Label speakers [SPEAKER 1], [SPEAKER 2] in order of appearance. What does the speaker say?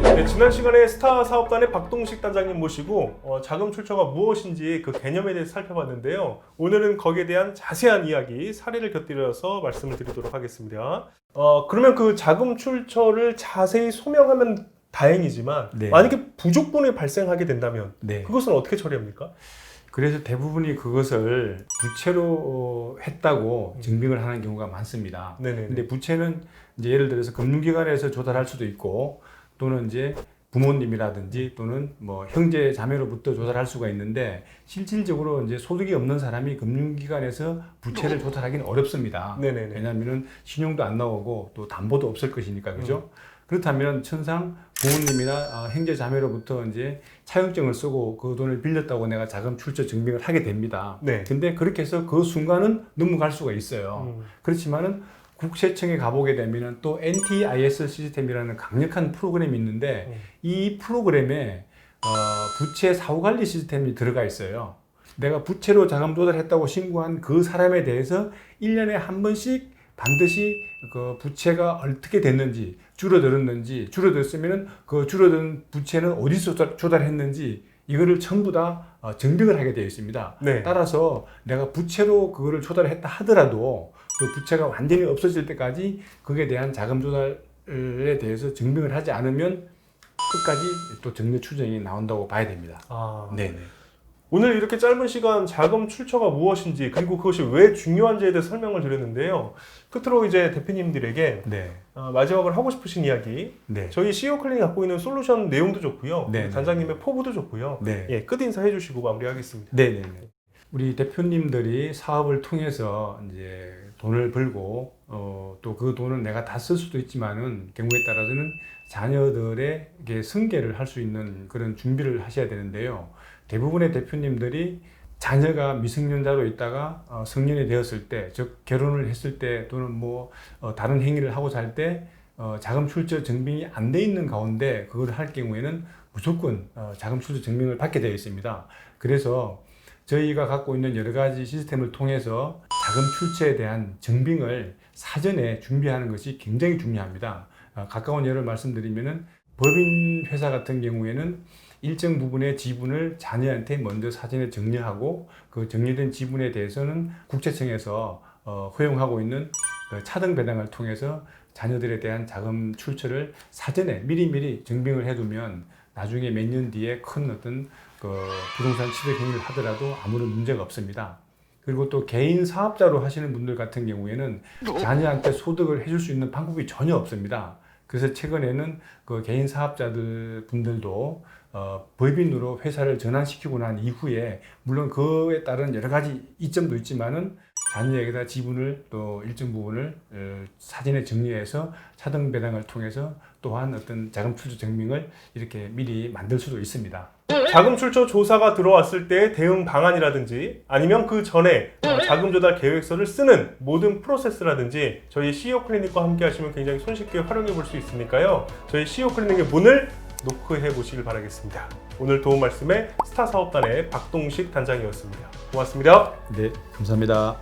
[SPEAKER 1] 네, 지난 시간에 스타 사업단의 박동식 단장님 모시고 자금 출처가 무엇인지 그 개념에 대해서 살펴봤는데요. 오늘은 거기에 대한 자세한 이야기, 사례를 곁들여서 말씀을 드리도록 하겠습니다. 그러면 그 자금 출처를 자세히 소명하면 다행이지만
[SPEAKER 2] 네.
[SPEAKER 1] 만약에 부족분이 발생하게 된다면
[SPEAKER 2] 네.
[SPEAKER 1] 그것은 어떻게 처리합니까?
[SPEAKER 2] 그래서 대부분이 그것을 부채로 했다고 증빙을 하는 경우가 많습니다.
[SPEAKER 1] 네네.
[SPEAKER 2] 근데 부채는 이제 예를 들어서 금융기관에서 조달할 수도 있고 또는 이제 부모님이라든지 또는 뭐 형제 자매로부터 조달할 수가 있는데 실질적으로 이제 소득이 없는 사람이 금융기관에서 부채를 조달하기는 어렵습니다.
[SPEAKER 1] 네네네.
[SPEAKER 2] 왜냐하면은 신용도 안 나오고 또 담보도 없을 것이니까 그죠? 그렇다면 천상 부모님이나 형제 자매로부터 이제 차용증을 쓰고 그 돈을 빌렸다고 내가 자금 출처 증빙을 하게 됩니다.
[SPEAKER 1] 네.
[SPEAKER 2] 근데 그렇게 해서 그 순간은 넘어갈 수가 있어요. 그렇지만은 국세청에 가보게 되면은 또 NTIS 시스템이라는 강력한 프로그램이 있는데 이 프로그램에 부채 사후관리 시스템이 들어가 있어요. 내가 부채로 자금 조달했다고 신고한 그 사람에 대해서 1년에 한 번씩 반드시 그 부채가 어떻게 됐는지, 줄어들었는지, 줄어들었으면은 그 줄어든 부채는 어디서 조달했는지 이거를 전부 다 증빙을 하게 되어 있습니다.
[SPEAKER 1] 네.
[SPEAKER 2] 따라서 내가 부채로 그거를 조달했다 하더라도 그 부채가 완전히 없어질 때까지 그에 대한 자금 조달에 대해서 증빙을 하지 않으면 끝까지 또 정례 추정이 나온다고 봐야 됩니다. 네네.
[SPEAKER 1] 오늘 이렇게 짧은 시간 자금 출처가 무엇인지 그리고 그것이 왜 중요한지에 대해서 설명을 드렸는데요. 끝으로 이제 대표님들에게
[SPEAKER 2] 네.
[SPEAKER 1] 마지막으로 하고 싶으신 이야기.
[SPEAKER 2] 네.
[SPEAKER 1] 저희 CEO 클리닉이 갖고 있는 솔루션 내용도 좋고요.
[SPEAKER 2] 네.
[SPEAKER 1] 단장님의 포부도 좋고요.
[SPEAKER 2] 네.
[SPEAKER 1] 예, 끝 인사 해주시고 마무리하겠습니다.
[SPEAKER 2] 네네. 우리 대표님들이 사업을 통해서 이제 돈을 벌고 또 그 돈은 내가 다 쓸 수도 있지만은 경우에 따라서는 자녀들에게 승계를 할 수 있는 그런 준비를 하셔야 되는데요. 대부분의 대표님들이 자녀가 미성년자로 있다가 성년이 되었을 때, 즉 결혼을 했을 때 또는 뭐 다른 행위를 하고 살 때 자금 출처 증빙이 안 돼 있는 가운데 그걸 할 경우에는 무조건 자금 출처 증명을 받게 되어 있습니다. 그래서 저희가 갖고 있는 여러 가지 시스템을 통해서 자금 출처에 대한 증빙을 사전에 준비하는 것이 굉장히 중요합니다. 가까운 예를 말씀드리면은 법인 회사 같은 경우에는 일정 부분의 지분을 자녀한테 먼저 사전에 정리하고 그 정리된 지분에 대해서는 국세청에서 허용하고 있는 차등 배당을 통해서 자녀들에 대한 자금 출처를 사전에 미리미리 증빙을 해두면 나중에 몇 년 뒤에 큰 어떤 부동산 취득 행위를 하더라도 아무런 문제가 없습니다. 그리고 또 개인 사업자로 하시는 분들 같은 경우에는 자녀한테 소득을 해줄 수 있는 방법이 전혀 없습니다. 그래서 최근에는 그 개인 사업자들 분들도 법인으로 회사를 전환시키고 난 이후에 물론 그에 따른 여러 가지 이점도 있지만은 자녀에게다 지분을 또 일정 부분을 사전에 정리해서 차등 배당을 통해서 또한 어떤 자금 출처 증명을 이렇게 미리 만들 수도 있습니다.
[SPEAKER 1] 자금 출처 조사가 들어왔을 때 대응 방안이라든지 아니면 그 전에 자금 조달 계획서를 쓰는 모든 프로세스라든지 저희 CEO 클리닉과 함께 하시면 굉장히 손쉽게 활용해 볼 수 있으니까요. 저희 CEO 클리닉의 문을 노크해 보시길 바라겠습니다. 오늘 도움 말씀에 스타 사업단의 박동식 단장이었습니다. 고맙습니다.
[SPEAKER 2] 네, 감사합니다.